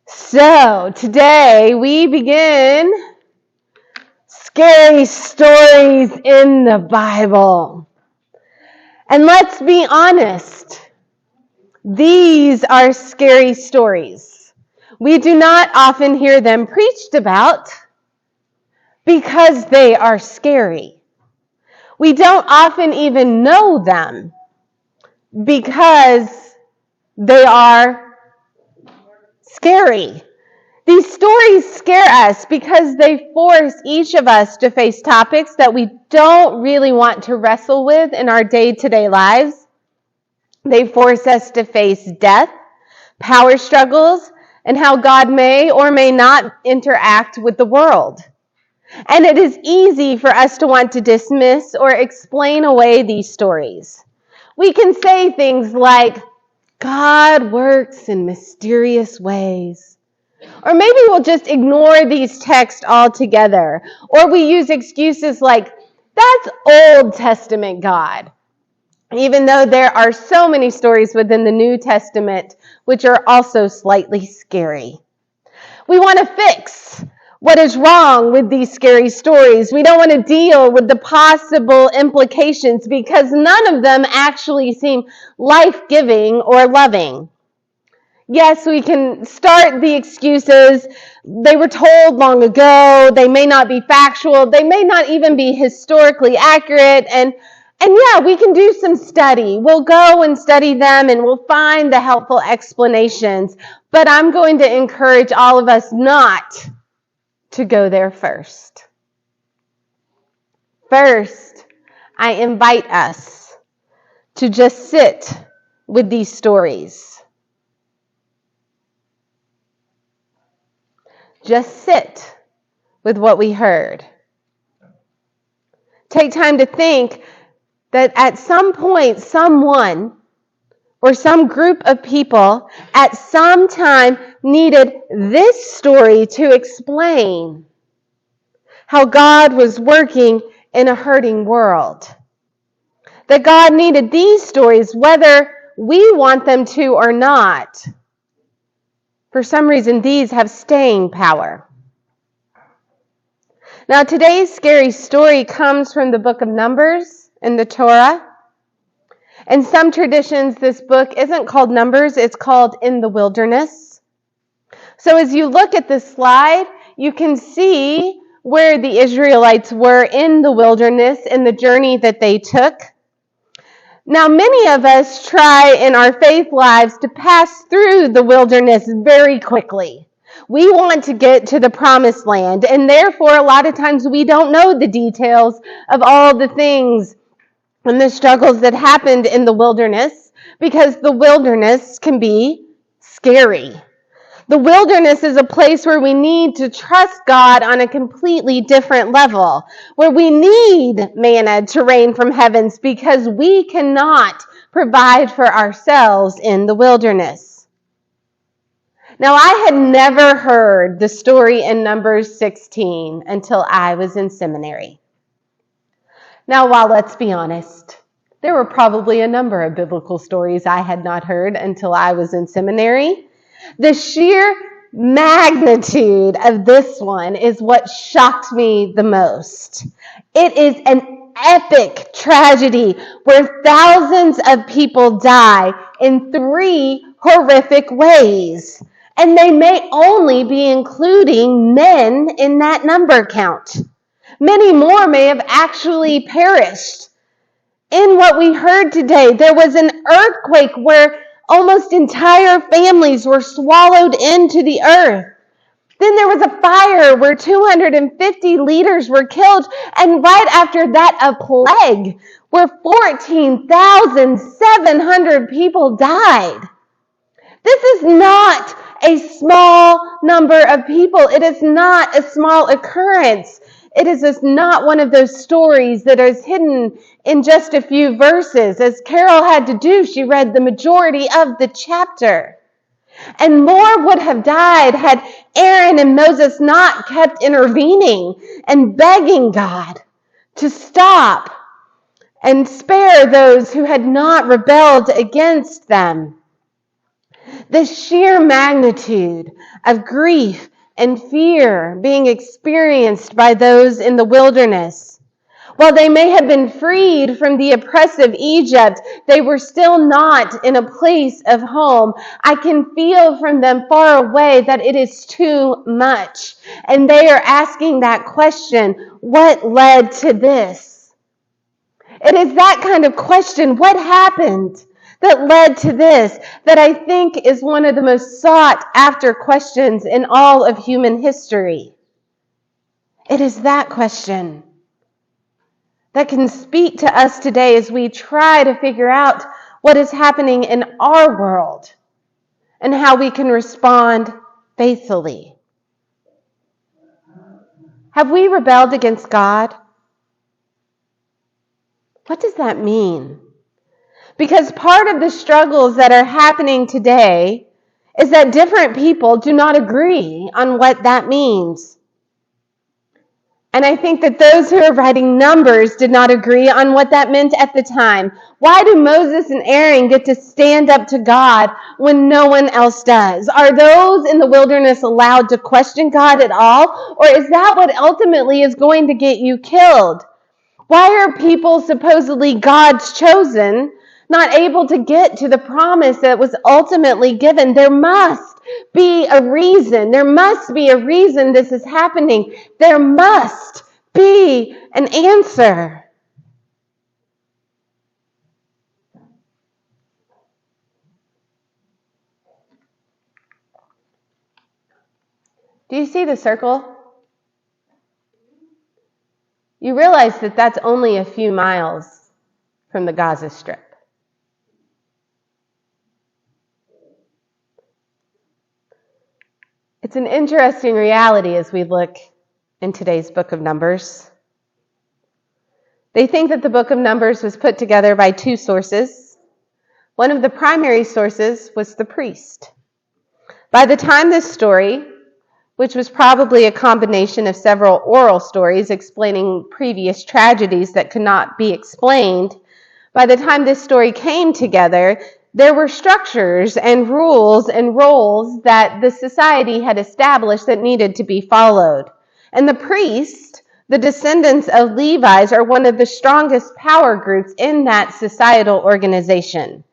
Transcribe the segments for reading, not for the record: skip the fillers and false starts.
So today we begin scary stories in the Bible. And let's be honest, these are scary stories. We do not often hear them preached about because they are scary. We don't often even know them because they are scary. These stories scare us because they force each of us to face topics that we don't really want to wrestle with in our day-to-day lives. They force us to face death, power struggles, and how God may or may not interact with the world. And it is easy for us to want to dismiss or explain away these stories. We can say things like, God works in mysterious ways. Or maybe we'll just ignore these texts altogether. Or we use excuses like, that's Old Testament God. Even though there are so many stories within the New Testament which are also slightly scary. We want to fix what is wrong with these scary stories. We don't want to deal with the possible implications because none of them actually seem life-giving or loving. Yes, we can start the excuses. They were told long ago. They may not be factual. They may not even be historically accurate. And yeah, we can do some study. We'll go and study them and we'll find the helpful explanations. But I'm going to encourage all of us not to go there first. First, I invite us to just sit with these stories. Just sit with what we heard. Take time to think that at some point, someone or some group of people at some time needed this story to explain how God was working in a hurting world. That God needed these stories, whether we want them to or not. For some reason, these have staying power. Now, today's scary story comes from the book of Numbers in the Torah. In some traditions, this book isn't called Numbers, it's called In the Wilderness. So as you look at this slide, you can see where the Israelites were in the wilderness in the journey that they took. Now, many of us try in our faith lives to pass through the wilderness very quickly. We want to get to the promised land, and therefore, a lot of times we don't know the details of all the things and the struggles that happened in the wilderness, because the wilderness can be scary. The wilderness is a place where we need to trust God on a completely different level, where we need manna to rain from heavens because we cannot provide for ourselves in the wilderness. Now, I had never heard the story in Numbers 16 until I was in seminary. Now, while let's be honest, there were probably a number of biblical stories I had not heard until I was in seminary. The sheer magnitude of this one is what shocked me the most. It is an epic tragedy where thousands of people die in 3 horrific ways. And they may only be including men in that number count. Many more may have actually perished. In what we heard today, there was an earthquake where almost entire families were swallowed into the earth. Then there was a fire where 250 leaders were killed. And right after that, a plague where 14,700 people died. This is not a small number of people. It is not a small occurrence. It is not one of those stories that is hidden in just a few verses. As Carol had to do, she read the majority of the chapter. And more would have died had Aaron and Moses not kept intervening and begging God to stop and spare those who had not rebelled against them. The sheer magnitude of grief and fear being experienced by those in the wilderness. While they may have been freed from the oppressive Egypt, they were still not in a place of home. I can feel from them far away that it is too much. And they are asking that question, what led to this? It is that kind of question, what happened that led to this, that I think is one of the most sought after questions in all of human history. It is that question that can speak to us today as we try to figure out what is happening in our world and how we can respond faithfully. Have we rebelled against God? What does that mean? Because part of the struggles that are happening today is that different people do not agree on what that means. And I think that those who are writing Numbers did not agree on what that meant at the time. Why do Moses and Aaron get to stand up to God when no one else does? Are those in the wilderness allowed to question God at all? Or is that what ultimately is going to get you killed? Why are people supposedly God's chosen not able to get to the promise that was ultimately given? There must be a reason. There must be a reason this is happening. There must be an answer. Do you see the circle? You realize that that's only a few miles from the Gaza Strip. It's an interesting reality as we look in today's book of Numbers. They think that the book of Numbers was put together by two sources. One of the primary sources was the priest. By the time this story, which was probably a combination of several oral stories explaining previous tragedies that could not be explained, by the time this story came together, there were structures and rules and roles that the society had established that needed to be followed. And the priest, the descendants of Levites, are one of the strongest power groups in that societal organization.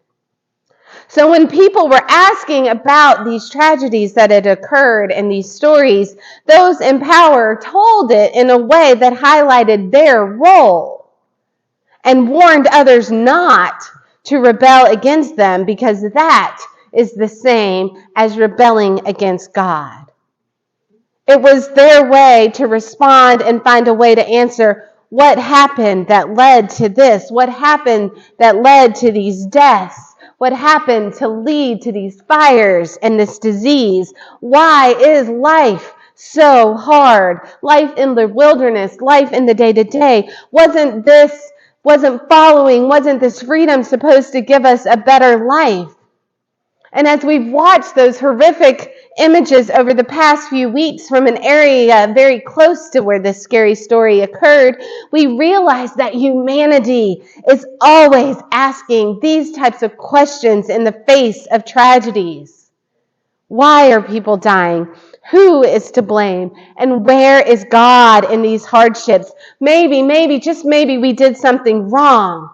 So when people were asking about these tragedies that had occurred in these stories, those in power told it in a way that highlighted their role and warned others not to rebel against them, because that is the same as rebelling against God. It was their way to respond and find a way to answer what happened that led to this, what happened that led to these deaths, what happened to lead to these fires and this disease. Why is life so hard? Life in the wilderness, life in the day-to-day. Wasn't this freedom supposed to give us a better life? And as we've watched those horrific images over the past few weeks from an area very close to where this scary story occurred, we realize that humanity is always asking these types of questions in the face of tragedies. Why are people dying? Who is to blame? And where is God in these hardships? Maybe, just maybe we did something wrong.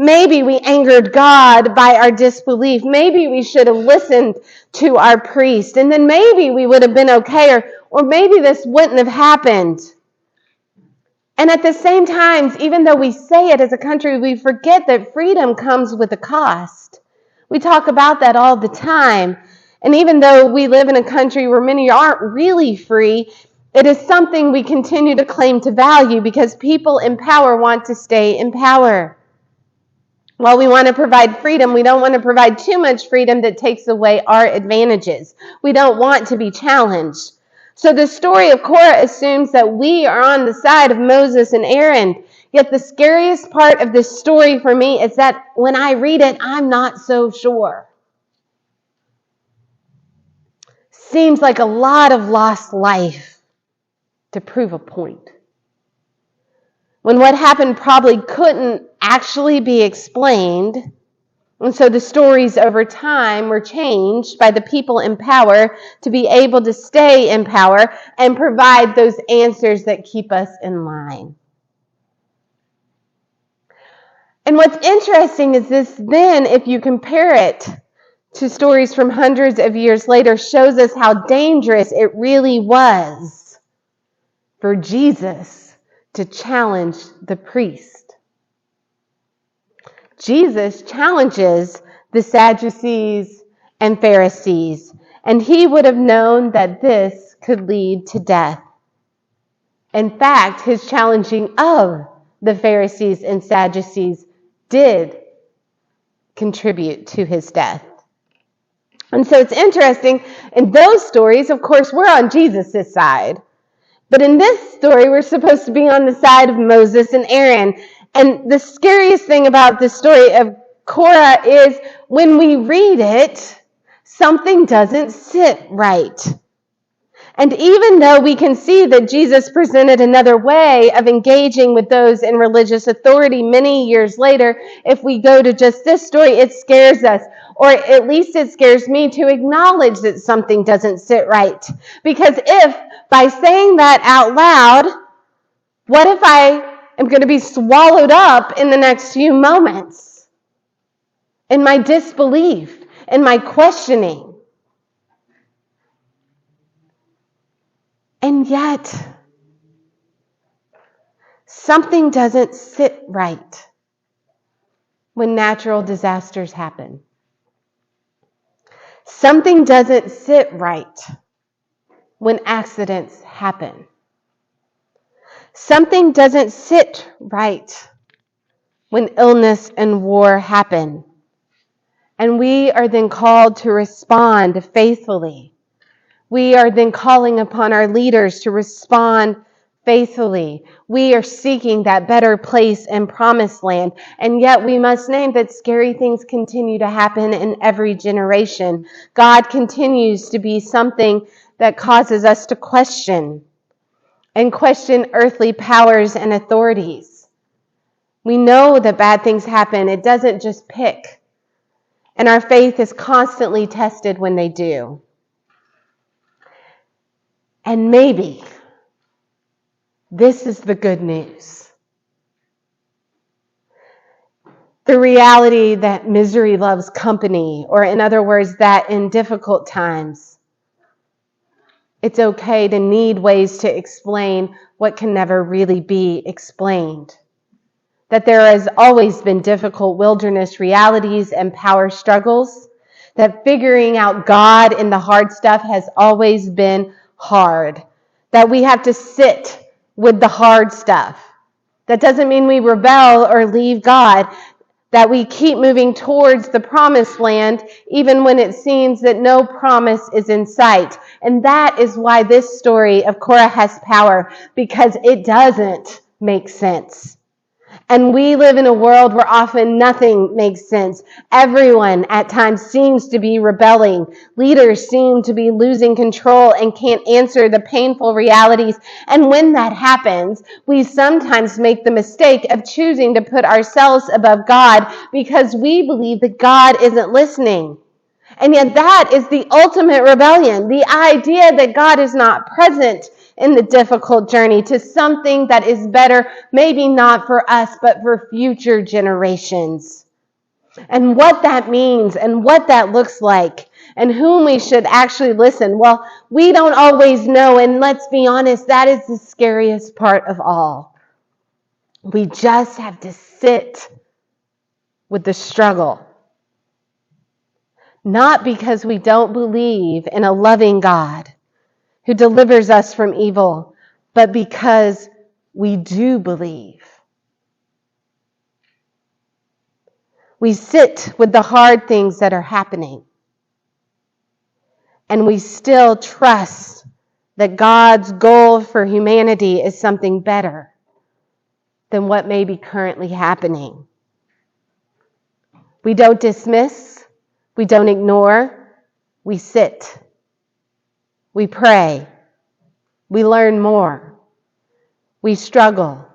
Maybe we angered God by our disbelief. Maybe we should have listened to our priest. And then maybe we would have been okay. Or maybe this wouldn't have happened. And at the same time, even though we say it as a country, we forget that freedom comes with a cost. We talk about that all the time. And even though we live in a country where many aren't really free, it is something we continue to claim to value because people in power want to stay in power. While we want to provide freedom, we don't want to provide too much freedom that takes away our advantages. We don't want to be challenged. So the story of Korah assumes that we are on the side of Moses and Aaron. Yet the scariest part of this story for me is that when I read it, I'm not so sure. Seems like a lot of lost life to prove a point. When what happened probably couldn't actually be explained, And so the stories over time were changed by the people in power to be able to stay in power and provide those answers that keep us in line. And what's interesting is this then, if you compare it to stories from hundreds of years later, shows us how dangerous it really was for Jesus to challenge the priest. Jesus challenges the Sadducees and Pharisees, and he would have known that this could lead to death. In fact, his challenging of the Pharisees and Sadducees did contribute to his death. And so it's interesting, in those stories, of course, we're on Jesus' side. But in this story, we're supposed to be on the side of Moses and Aaron. And the scariest thing about the story of Korah is when we read it, something doesn't sit right. And even though we can see that Jesus presented another way of engaging with those in religious authority many years later, if we go to just this story, it scares us. Or at least it scares me to acknowledge that something doesn't sit right. Because if, by saying that out loud, what if I am going to be swallowed up in the next few moments? In my disbelief, in my questioning. And yet, something doesn't sit right when natural disasters happen. Something doesn't sit right when accidents happen. Something doesn't sit right when illness and war happen. And we are then called to respond faithfully. We are then calling upon our leaders to respond faithfully. We are seeking that better place and promised land. And yet we must name that scary things continue to happen in every generation. God continues to be something that causes us to question and question earthly powers and authorities. We know that bad things happen. It doesn't just pick. And our faith is constantly tested when they do. And maybe this is the good news. The reality that misery loves company, or in other words, that in difficult times, it's okay to need ways to explain what can never really be explained. That there has always been difficult wilderness realities and power struggles. That figuring out God in the hard stuff has always been hard. That we have to sit with the hard stuff. That doesn't mean we rebel or leave God. That we keep moving towards the promised land even when it seems that no promise is in sight. And that is why this story of Korah has power, because it doesn't make sense. And we live in a world where often nothing makes sense. Everyone at times seems to be rebelling. Leaders seem to be losing control and can't answer the painful realities. And when that happens, we sometimes make the mistake of choosing to put ourselves above God because we believe that God isn't listening. And yet that is the ultimate rebellion, the idea that God is not present in the difficult journey to something that is better, maybe not for us, but for future generations. And what that means and what that looks like and whom we should actually listen, well, we don't always know. And let's be honest, that is the scariest part of all. We just have to sit with the struggle. Not because we don't believe in a loving God who delivers us from evil, but because we do believe. We sit with the hard things that are happening, and we still trust that God's goal for humanity is something better than what may be currently happening. We don't dismiss, we don't ignore, we sit. We pray. We learn more. We struggle.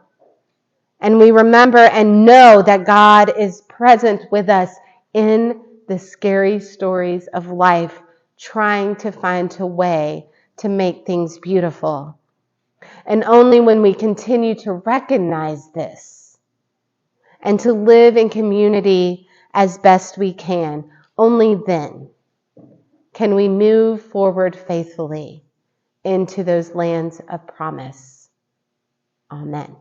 And we remember and know that God is present with us in the scary stories of life, trying to find a way to make things beautiful. And only when we continue to recognize this and to live in community as best we can, only then can we move forward faithfully into those lands of promise. Amen.